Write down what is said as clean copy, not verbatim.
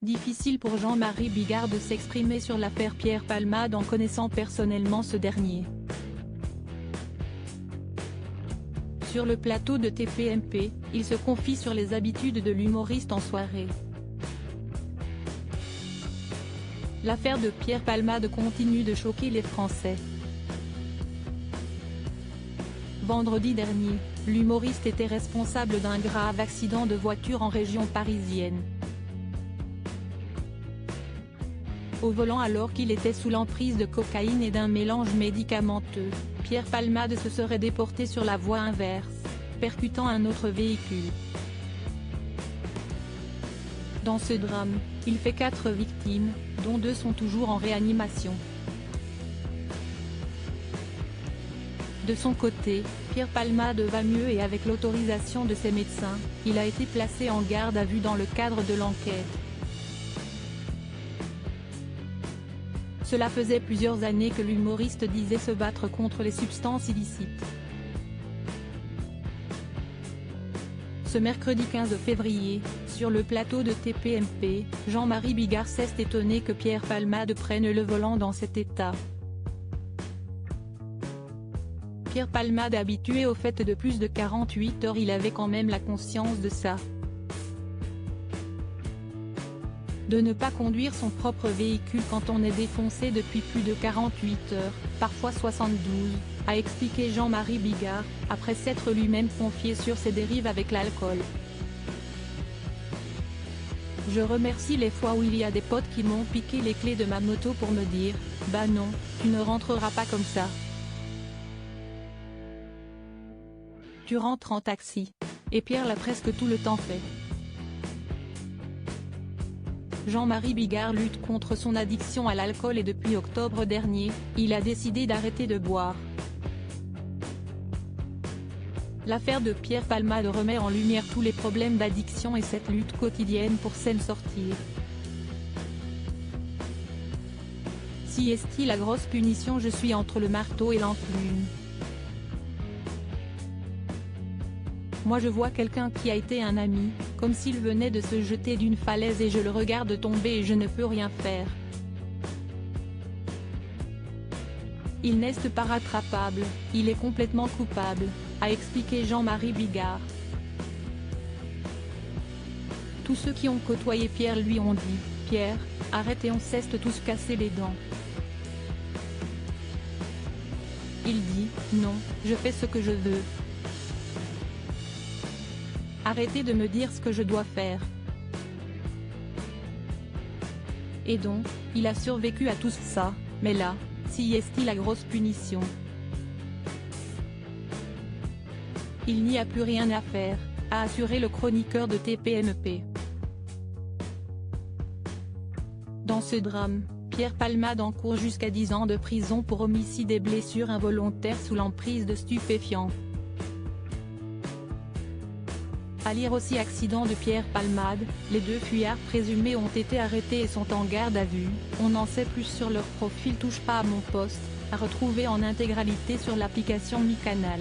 Difficile pour Jean-Marie Bigard de s'exprimer sur l'affaire Pierre Palmade en connaissant personnellement ce dernier. Sur le plateau de TPMP, il se confie sur les habitudes de l'humoriste en soirée. L'affaire de Pierre Palmade continue de choquer les Français. Vendredi dernier, l'humoriste était responsable d'un grave accident de voiture en région parisienne. Au volant alors qu'il était sous l'emprise de cocaïne et d'un mélange médicamenteux, Pierre Palmade se serait déporté sur la voie inverse, percutant un autre véhicule. Dans ce drame, il fait 4 victimes, dont 2 sont toujours en réanimation. De son côté, Pierre Palmade va mieux et avec l'autorisation de ses médecins, il a été placé en garde à vue dans le cadre de l'enquête. Cela faisait plusieurs années que l'humoriste disait se battre contre les substances illicites. Ce mercredi 15 février, sur le plateau de TPMP, Jean-Marie Bigard s'est étonné que Pierre Palmade prenne le volant dans cet état. Pierre Palmade habitué au fait de plus de 48 heures, il avait quand même la conscience de ça. De ne pas conduire son propre véhicule quand on est défoncé depuis plus de 48 heures, parfois 72, a expliqué Jean-Marie Bigard, après s'être lui-même confié sur ses dérives avec l'alcool. Je remercie les fois où il y a des potes qui m'ont piqué les clés de ma moto pour me dire « Bah non, tu ne rentreras pas comme ça. Tu rentres en taxi. » Et Pierre l'a presque tout le temps fait. Jean-Marie Bigard lutte contre son addiction à l'alcool et depuis octobre dernier, il a décidé d'arrêter de boire. L'affaire de Pierre Palmade remet en lumière tous les problèmes d'addiction et cette lutte quotidienne pour s'en sortir. Si est-il la grosse punition, je suis entre le marteau et l'enclume. Moi je vois quelqu'un qui a été un ami, comme s'il venait de se jeter d'une falaise et je le regarde tomber et je ne peux rien faire. Il n'est pas rattrapable, il est complètement coupable, a expliqué Jean-Marie Bigard. Tous ceux qui ont côtoyé Pierre lui ont dit « Pierre, arrête et on s'est tous cassé les dents ». Il dit « Non, je fais ce que je veux. Arrêtez de me dire ce que je dois faire. » Et donc, il a survécu à tout ça, mais là, si est-il la grosse punition. Il n'y a plus rien à faire, a assuré le chroniqueur de TPMP. Dans ce drame, Pierre Palmade encourt jusqu'à 10 ans de prison pour homicide et blessures involontaires sous l'emprise de stupéfiants. À lire aussi accident de Pierre Palmade, les 2 fuyards présumés ont été arrêtés et sont en garde à vue, on en sait plus sur leur profil. Touche pas à mon poste, à retrouver en intégralité sur l'application Mi Canal.